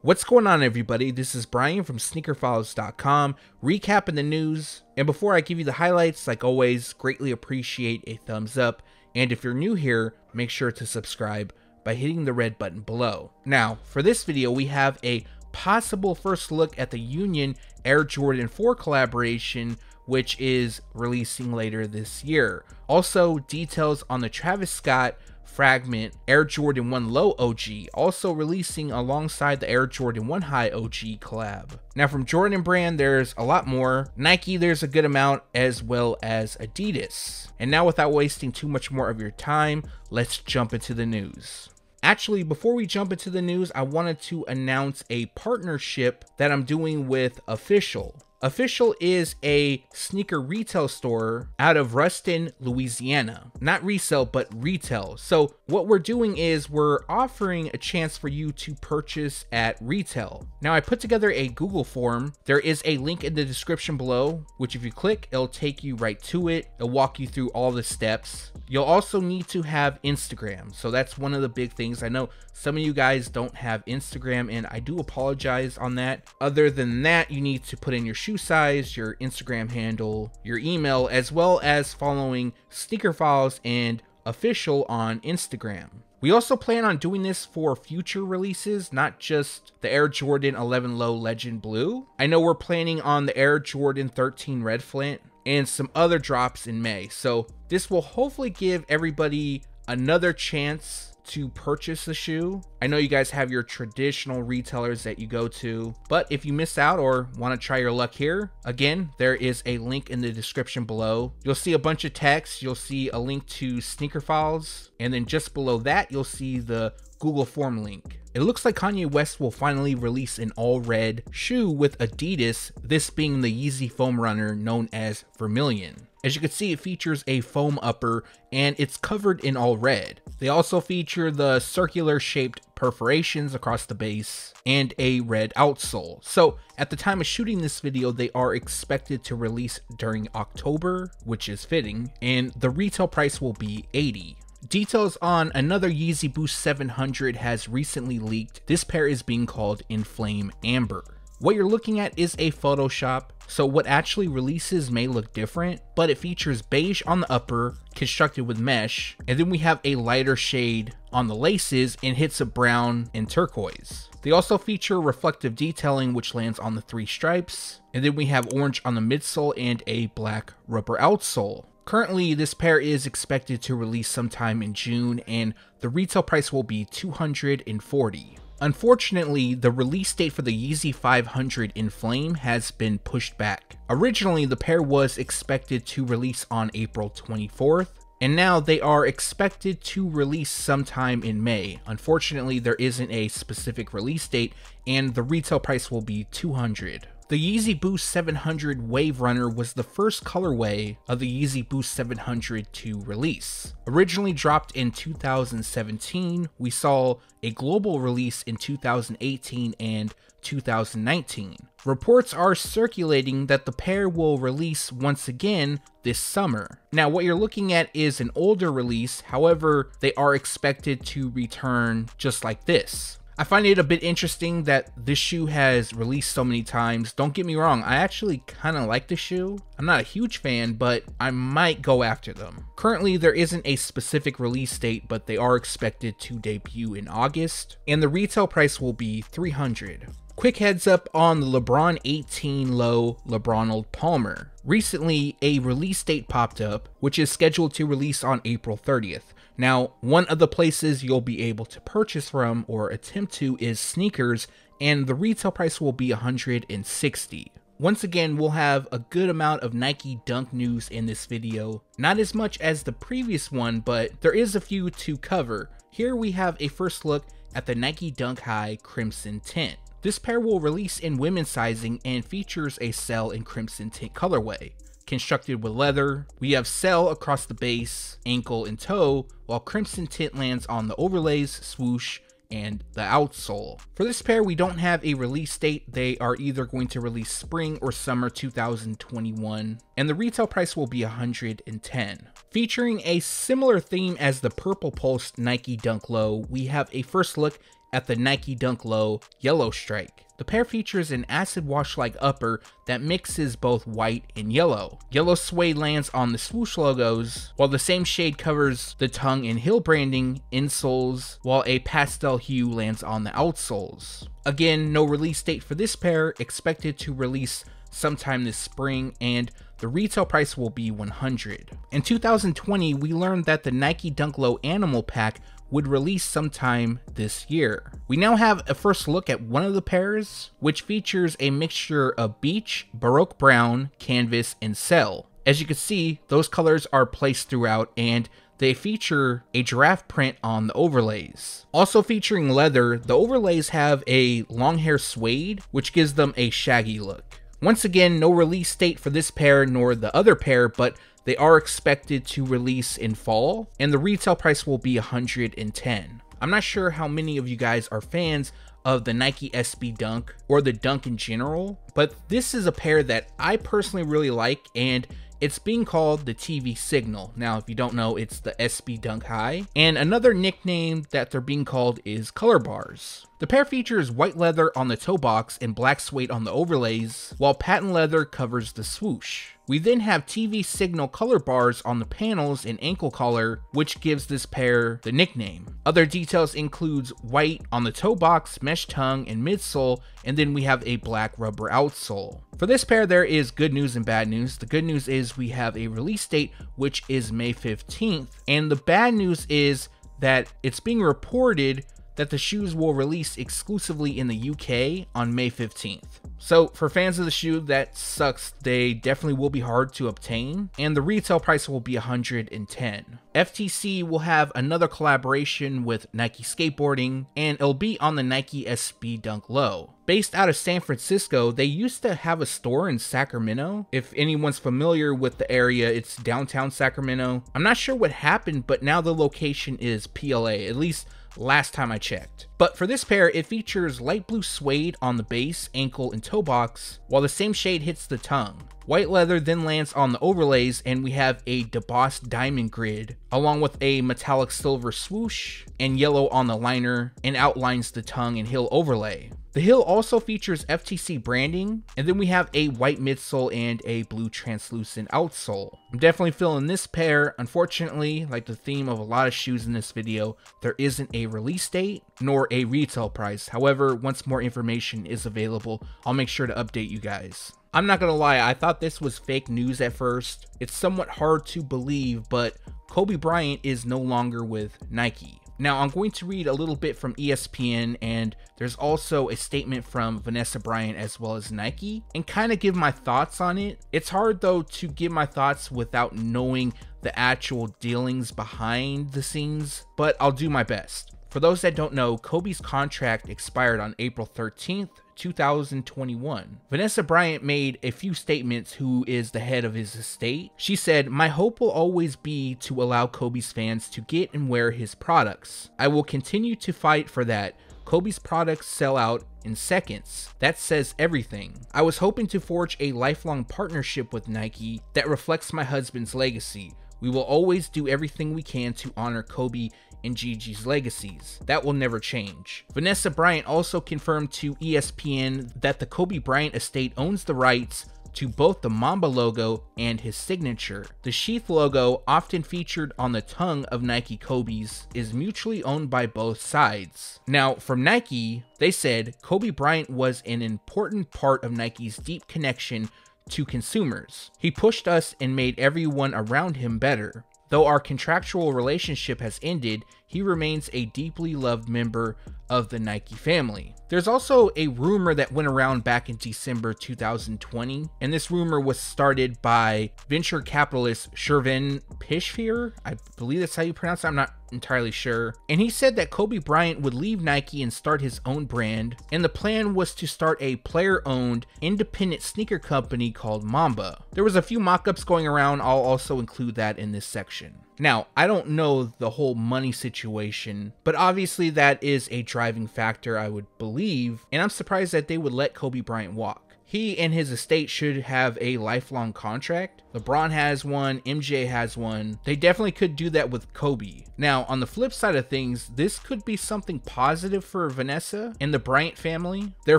What's going on, everybody? This is Brian from SneakerFiles.com, recapping the news. And before I give you the highlights, like always, greatly appreciate a thumbs up. And if you're new here, make sure to subscribe by hitting the red button below. Now, for this video, we have a possible first look at the Union Air Jordan 4 collaboration, which is releasing later this year. Also, details on the Travis Scott Fragment Air Jordan 1 Low OG, also releasing alongside the Air Jordan 1 High OG collab. Now from Jordan brand, there's a lot more. Nike, there's a good amount, as well as Adidas. And now without wasting too much more of your time, let's jump into the news. Actually, before we jump into the news, I wanted to announce a partnership that I'm doing with Official. Official is a sneaker retail store out of Ruston, Louisiana. Not resale, but retail. So what we're doing is we're offering a chance for you to purchase at retail. Now I put together a Google form. There is a link in the description below, which if you click, it'll take you right to it. It'll walk you through all the steps. You'll also need to have Instagram. So that's one of the big things. I know some of you guys don't have Instagram, and I do apologize on that. Other than that, you need to put in your shoe size, your Instagram handle, your email, as well as following Sneaker Files and Official on Instagram. We also plan on doing this for future releases, not just the Air Jordan 11 Low Legend Blue. I know we're planning on the Air Jordan 13 Red Flint and some other drops in May. So this will hopefully give everybody another chance to purchase the shoe. I know you guys have your traditional retailers that you go to, but if you miss out or want to try your luck here, again, there is a link in the description below. You'll see a bunch of text. You'll see a link to Sneaker Files, and then just below that, you'll see the Google form link. It looks like Kanye West will finally release an all red shoe with Adidas, this being the Yeezy Foam Runner known as Vermilion. As you can see, it features a foam upper and it's covered in all red. They also feature the circular shaped perforations across the base and a red outsole. So at the time of shooting this video, they are expected to release during October, which is fitting, and the retail price will be $80. Details on another Yeezy Boost 700 has recently leaked. This pair is being called Enflame Amber. What you're looking at is a Photoshop, so what actually releases may look different, but it features beige on the upper, constructed with mesh, and then we have a lighter shade on the laces and hits of brown and turquoise. They also feature reflective detailing, which lands on the 3 stripes, and then we have orange on the midsole and a black rubber outsole. Currently, this pair is expected to release sometime in June, and the retail price will be $240. Unfortunately, the release date for the Yeezy 500 Enflame has been pushed back. Originally, the pair was expected to release on April 24th, and now they are expected to release sometime in May. Unfortunately, there isn't a specific release date, and the retail price will be $200. The Yeezy Boost 700 Waverunner was the first colorway of the Yeezy Boost 700 to release. Originally dropped in 2017, we saw a global release in 2018 and 2019. Reports are circulating that the pair will release once again this summer. Now, what you're looking at is an older release, however, they are expected to return just like this. I find it a bit interesting that this shoe has released so many times. Don't get me wrong, I actually kind of like the shoe. I'm not a huge fan, but I might go after them. Currently, there isn't a specific release date, but they are expected to debut in August, and the retail price will be $300. Quick heads up on the LeBron 18 Low LeBronold Palmer. Recently, a release date popped up, which is scheduled to release on April 30th. Now, one of the places you'll be able to purchase from or attempt to is Sneakers, and the retail price will be $160. Once again, we'll have a good amount of Nike Dunk news in this video. Not as much as the previous one, but there is a few to cover. Here we have a first look at the Nike Dunk High Crimson Tint. This pair will release in women's sizing and features a cell and crimson tint colorway. Constructed with leather, we have cell across the base, ankle, and toe, while crimson tint lands on the overlays, swoosh, and the outsole. For this pair, we don't have a release date. They are either going to release spring or summer 2021, and the retail price will be $110. Featuring a similar theme as the Purple Pulse Nike Dunk Low, we have a first look at the Nike Dunk Low Yellow Strike. The pair features an acid wash-like upper that mixes both white and yellow. Yellow suede lands on the swoosh logos, while the same shade covers the tongue and heel branding insoles, while a pastel hue lands on the outsoles. Again, no release date for this pair, expected to release sometime this spring, and the retail price will be $100. In 2020, we learned that the Nike Dunk Low Animal Pack would release sometime this year. We now have a first look at one of the pairs, which features a mixture of beach, baroque brown, canvas, and cell. As you can see, those colors are placed throughout, and they feature a giraffe print on the overlays. Also featuring leather, the overlays have a long hair suede, which gives them a shaggy look. Once again, no release date for this pair nor the other pair, but they are expected to release in fall, and the retail price will be $110. I'm not sure how many of you guys are fans of the Nike SB Dunk or the Dunk in general, but this is a pair that I personally really like, and it's being called the TV Signal. Now, if you don't know, it's the SB Dunk High, and another nickname that they're being called is Color Bars. The pair features white leather on the toe box and black suede on the overlays, while patent leather covers the swoosh. We then have TV Signal color bars on the panels and ankle collar, which gives this pair the nickname. Other details includes white on the toe box, mesh tongue, and midsole, and then we have a black rubber outsole. For this pair, there is good news and bad news. The good news is we have a release date, which is May 15th, and the bad news is that it's being reported that the shoes will release exclusively in the UK on May 15th. So for fans of the shoe, that sucks. They definitely will be hard to obtain, and the retail price will be $110. FTC will have another collaboration with Nike Skateboarding, and it'll be on the Nike SB Dunk Low. Based out of San Francisco, they used to have a store in Sacramento. If anyone's familiar with the area, it's downtown Sacramento. I'm not sure what happened, but now the location is PLA, at least last time I checked. But for this pair, it features light blue suede on the base, ankle, and toe box, while the same shade hits the tongue. White leather then lands on the overlays, and we have a debossed diamond grid, along with a metallic silver swoosh, and yellow on the liner, and outlines the tongue and heel overlay. The heel also features FTC branding, and then we have a white midsole and a blue translucent outsole. I'm definitely feeling this pair. Unfortunately, like the theme of a lot of shoes in this video, there isn't a release date nor a retail price. However, once more information is available, I'll make sure to update you guys. I'm not gonna lie, I thought this was fake news at first. It's somewhat hard to believe, but Kobe Bryant is no longer with Nike. Now, I'm going to read a little bit from ESPN, and there's also a statement from Vanessa Bryant as well as Nike, and kind of give my thoughts on it. It's hard, though, to give my thoughts without knowing the actual dealings behind the scenes, but I'll do my best. For those that don't know, Kobe's contract expired on April 13th, 2021. Vanessa Bryant made a few statements, who is the head of his estate. She said, "My hope will always be to allow Kobe's fans to get and wear his products. I will continue to fight for that. Kobe's products sell out in seconds. That says everything. I was hoping to forge a lifelong partnership with Nike that reflects my husband's legacy. We will always do everything we can to honor Kobe and Gigi's legacies. That will never change." Vanessa Bryant also confirmed to ESPN that the Kobe Bryant estate owns the rights to both the Mamba logo and his signature. The sheath logo, often featured on the tongue of Nike Kobe's, is mutually owned by both sides. Now, from Nike, they said Kobe Bryant was an important part of Nike's deep connection to consumers. He pushed us and made everyone around him better. Though our contractual relationship has ended, he remains a deeply loved member of the Nike family. There's also a rumor that went around back in December 2020, and this rumor was started by venture capitalist Shervin Pishfear. I believe that's how you pronounce it. I'm not entirely sure. And he said that Kobe Bryant would leave Nike and start his own brand, and the plan was to start a player-owned independent sneaker company called Mamba. There was a few mock-ups going around. I'll also include that in this section. Now, I don't know the whole money situation, but obviously that is a driving factor, I would believe, and I'm surprised that they would let Kobe Bryant walk. he and his estate should have a lifelong contract. LeBron has one, MJ has one. They definitely could do that with Kobe. Now, on the flip side of things, this could be something positive for Vanessa and the Bryant family. They're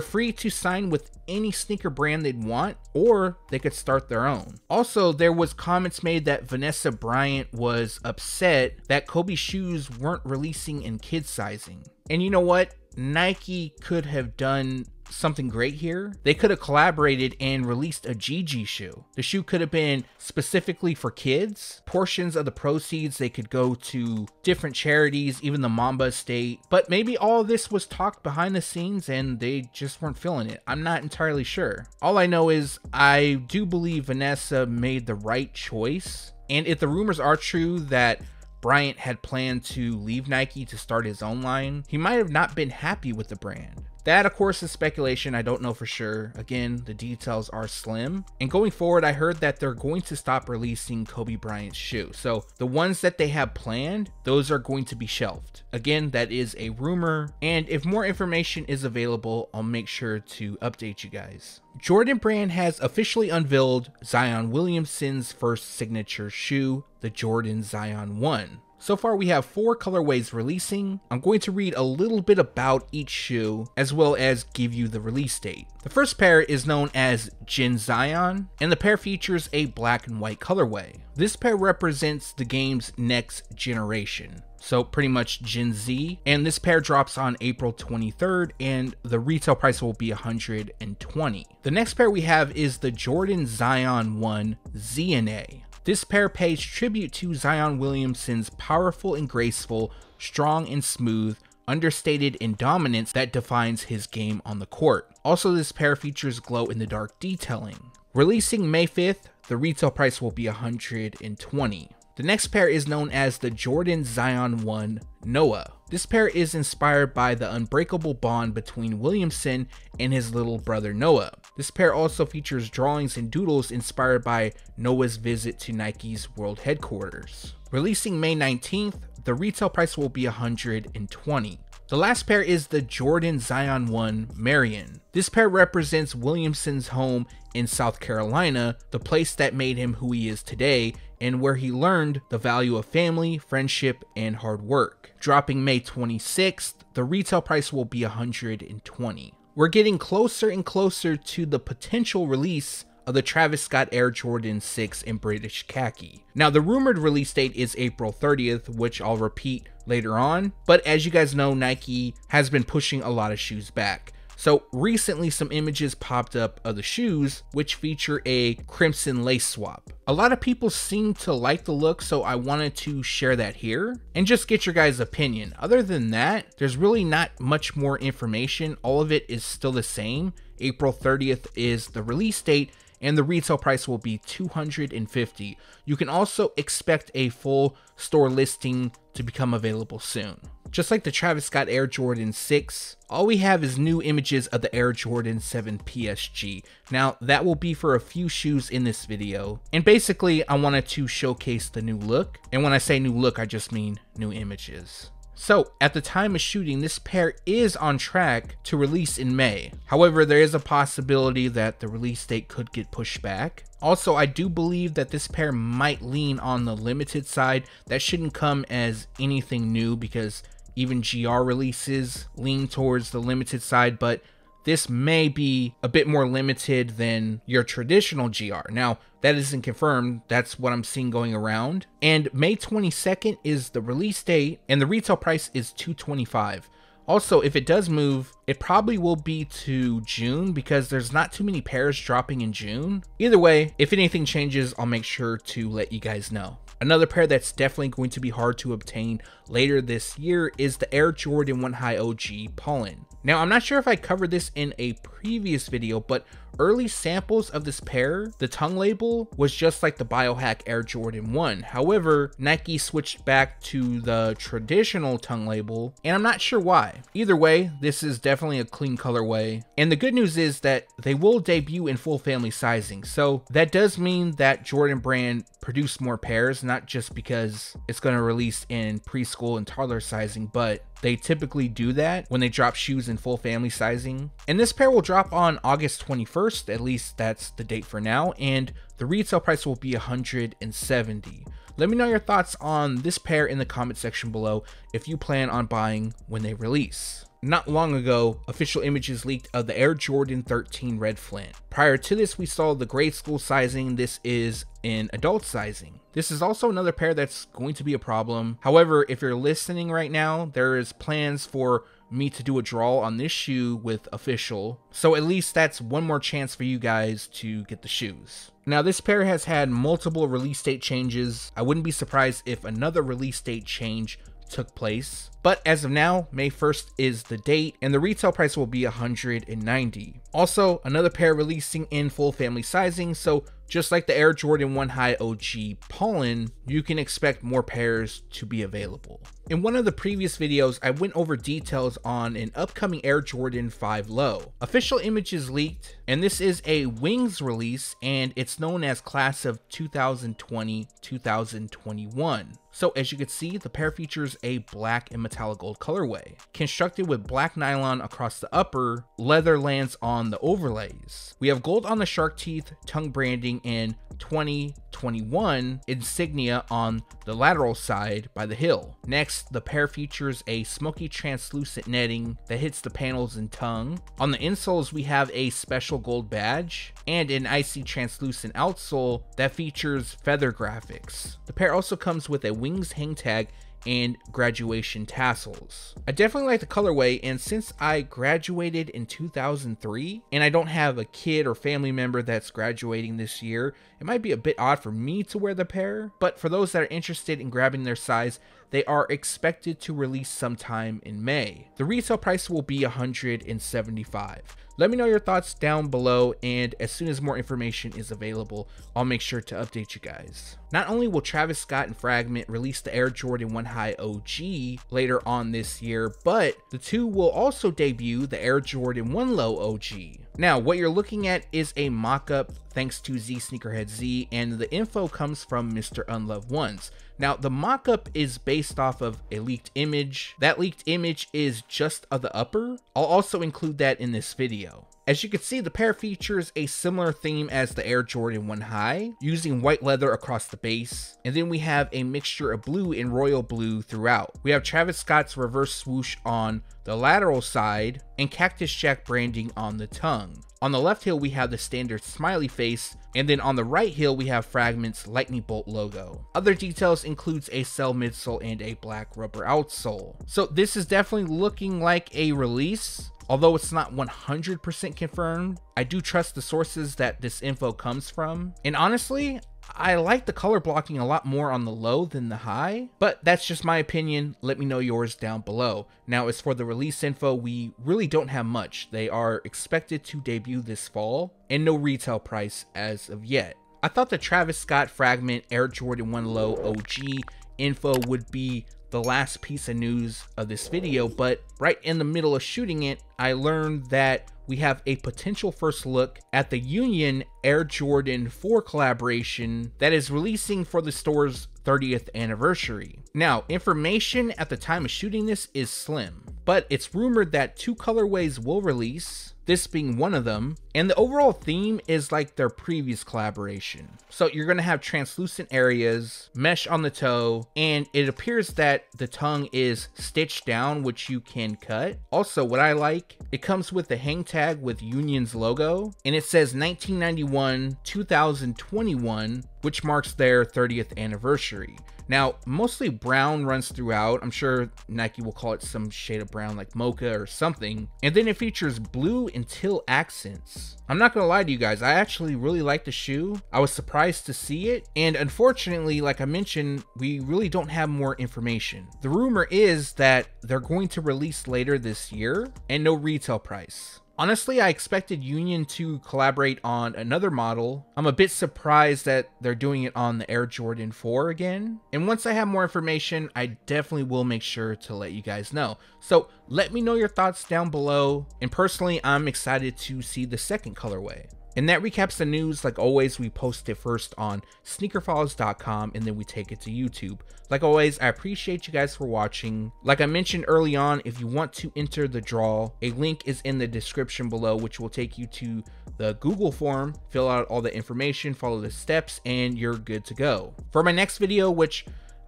free to sign with any sneaker brand they'd want, or they could start their own. Also, there was comments made that Vanessa Bryant was upset that Kobe's shoes weren't releasing in kid sizing. And you know what? Nike could have done something great here. They could have collaborated and released a GG shoe. The shoe could have been specifically for kids. Portions of the proceeds, they could go to different charities, even the Mamba estate. But maybe all of this was talked behind the scenes and they just weren't feeling it. I'm not entirely sure. All I know is I do believe Vanessa made the right choice. And if the rumors are true that Bryant had planned to leave Nike to start his own line, he might have not been happy with the brand. That, of course, is speculation. I don't know for sure. Again, the details are slim. And going forward, I heard that they're going to stop releasing Kobe Bryant's shoe. So the ones that they have planned, those are going to be shelved. Again, that is a rumor. And if more information is available, I'll make sure to update you guys. Jordan Brand has officially unveiled Zion Williamson's first signature shoe, the Jordan Zion 1. So far we have 4 colorways releasing. I'm going to read a little bit about each shoe as well as give you the release date. The first pair is known as Gen Zion, and the pair features a black and white colorway. This pair represents the game's next generation, so pretty much Gen Z, and this pair drops on April 23rd and the retail price will be $120. The next pair we have is the Jordan Zion 1 ZNA. This pair pays tribute to Zion Williamson's powerful and graceful, strong and smooth, understated and dominance that defines his game on the court. Also, this pair features glow-in-the-dark detailing. Releasing May 5th, the retail price will be $120. The next pair is known as the Jordan Zion 1 Noah. This pair is inspired by the unbreakable bond between Williamson and his little brother Noah. This pair also features drawings and doodles inspired by Noah's visit to Nike's world headquarters. Releasing May 19th, the retail price will be $120. The last pair is the Jordan Zion 1 Marion. This pair represents Williamson's home in South Carolina, the place that made him who he is today, and where he learned the value of family, friendship, and hard work. Dropping May 26th, the retail price will be $120. We're getting closer and closer to the potential release of the Travis Scott Air Jordan 6 in British Khaki. Now, the rumored release date is April 30th, which I'll repeat later on, but as you guys know, Nike has been pushing a lot of shoes back. So recently some images popped up of the shoes, which feature a crimson lace swap. A lot of people seem to like the look, so I wanted to share that here and just get your guys' opinion. Other than that, there's really not much more information. All of it is still the same. April 30th is the release date, and the retail price will be $250. You can also expect a full store listing to become available soon. Just like the Travis Scott Air Jordan 6, all we have is new images of the Air Jordan 7 PSG. Now, that will be for a few shoes in this video. And basically, I wanted to showcase the new look. And when I say new look, I just mean new images. So, at the time of shooting, this pair is on track to release in May. However, there is a possibility that the release date could get pushed back. Also, I do believe that this pair might lean on the limited side. That shouldn't come as anything new because even GR releases lean towards the limited side, but this may be a bit more limited than your traditional GR. Now, that isn't confirmed. That's what I'm seeing going around. And May 22nd is the release date, and the retail price is $225. Also, if it does move, it probably will be to June because there's not too many pairs dropping in June. Either way, if anything changes, I'll make sure to let you guys know. Another pair that's definitely going to be hard to obtain later this year is the Air Jordan 1 High OG Pollen. Now, I'm not sure if I covered this in a previous video, but early samples of this pair, the tongue label was just like the Biohack Air Jordan 1. However, Nike switched back to the traditional tongue label, and I'm not sure why. Either way, this is definitely a clean colorway. And the good news is that they will debut in full family sizing. So that does mean that Jordan Brand produced more pairs, not just because it's going to release in preschool and toddler sizing, but They typically do that when they drop shoes in full family sizing. And this pair will drop on August 21st, at least that's the date for now, and the retail price will be $170. Let me know your thoughts on this pair in the comment section below if you plan on buying when they release. Not long ago, official images leaked of the Air Jordan 13 Red Flint. Prior to this, we saw the grade school sizing. This is in adult sizing. This is also another pair that's going to be a problem. However, if you're listening right now, there is plans for me to do a draw on this shoe with official. So at least that's one more chance for you guys to get the shoes. Now, this pair has had multiple release date changes. I wouldn't be surprised if another release date change took place, but as of now, May 1st is the date and the retail price will be $190. Also, another pair releasing in full family sizing, so just like the Air Jordan 1 High OG Pollen, you can expect more pairs to be available. In one of the previous videos, I went over details on an upcoming Air Jordan 5 Low. Official images leaked, and this is a wings release, and it's known as class of 2020-2021. So as you can see, the pair features a black and metallic gold colorway. Constructed with black nylon across the upper, leather lands on the overlays. We have gold on the shark teeth, tongue branding, and 2021 insignia on the lateral side by the heel. Next, the pair features a smoky translucent netting that hits the panels and tongue. On the insoles, we have a special gold badge and an icy translucent outsole that features feather graphics. The pair also comes with a wings hang tag and graduation tassels. I definitely like the colorway, and since I graduated in 2003 and I don't have a kid or family member that's graduating this year, it might be a bit odd for me to wear the pair, but for those that are interested in grabbing their size, they are expected to release sometime in May. The retail price will be $175. Let me know your thoughts down below, and as soon as more information is available, I'll make sure to update you guys. Not only will Travis Scott and Fragment release the Air Jordan 1 High OG later on this year, but the two will also debut the Air Jordan 1 Low OG. Now, what you're looking at is a mock-up thanks to Z Sneakerhead Z, and the info comes from Mr. Unloved Ones. Now, the mock-up is based off of a leaked image. That leaked image is just of the upper. I'll also include that in this video. As you can see, the pair features a similar theme as the Air Jordan 1 High, using white leather across the base, and then we have a mixture of blue and royal blue throughout. We have Travis Scott's reverse swoosh on the lateral side and Cactus Jack branding on the tongue. On the left heel, we have the standard smiley face, and then on the right heel, we have Fragment's lightning bolt logo. Other details includes a cell midsole and a black rubber outsole. So this is definitely looking like a release. Although it's not 100% confirmed, I do trust the sources that this info comes from. And honestly, I like the color blocking a lot more on the low than the high, but that's just my opinion. Let me know yours down below. Now, as for the release info, we really don't have much. They are expected to debut this fall, and no retail price as of yet. I thought the Travis Scott Fragment Air Jordan 1 Low OG info would be the last piece of news of this video, but right in the middle of shooting it, I learned that we have a potential first look at the Union Air Jordan 4 collaboration that is releasing for the store's 30th anniversary. Now, information at the time of shooting this is slim, but it's rumored that 2 colorways will release, this being one of them, and the overall theme is like their previous collaboration. So you're going to have translucent areas, mesh on the toe, and it appears that the tongue is stitched down, which you can cut. Also, what I like, it comes with the hang tag with Union's logo, and it says 1991-2021, which marks their 30th anniversary. Now, mostly brown runs throughout. I'm sure Nike will call it some shade of brown like mocha or something. And then it features blue and teal accents. I'm not gonna lie to you guys, I actually really like the shoe. I was surprised to see it. And unfortunately, like I mentioned, we really don't have more information. The rumor is that they're going to release later this year and no retail price. Honestly, I expected Union to collaborate on another model. I'm a bit surprised that they're doing it on the Air Jordan 4 again. And once I have more information, I definitely will make sure to let you guys know. So let me know your thoughts down below. And personally, I'm excited to see the second colorway. And that recaps the news. Like always, we post it first on SneakerFiles.com and then we take it to YouTube. Like always, I appreciate you guys for watching. Like I mentioned early on, if you want to enter the draw, a link is in the description below, which will take you to the Google form. Fill out all the information, follow the steps, and you're good to go. For my next video, which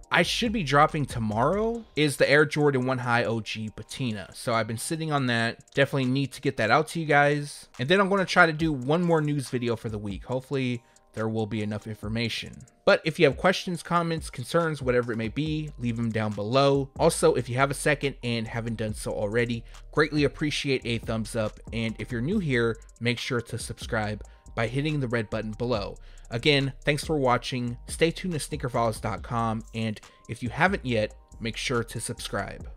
I should be dropping tomorrow, is the Air Jordan 1 High OG Patina. So I've been sitting on that. Definitely need to get that out to you guys. And then I'm going to try to do one more news video for the week. Hopefully there will be enough information. But if you have questions, comments, concerns, whatever it may be, leave them down below. Also, if you have a second and haven't done so already, greatly appreciate a thumbs up. And if you're new here, make sure to subscribe by hitting the red button below. Again, thanks for watching. Stay tuned to SneakerFiles.com, and if you haven't yet, make sure to subscribe.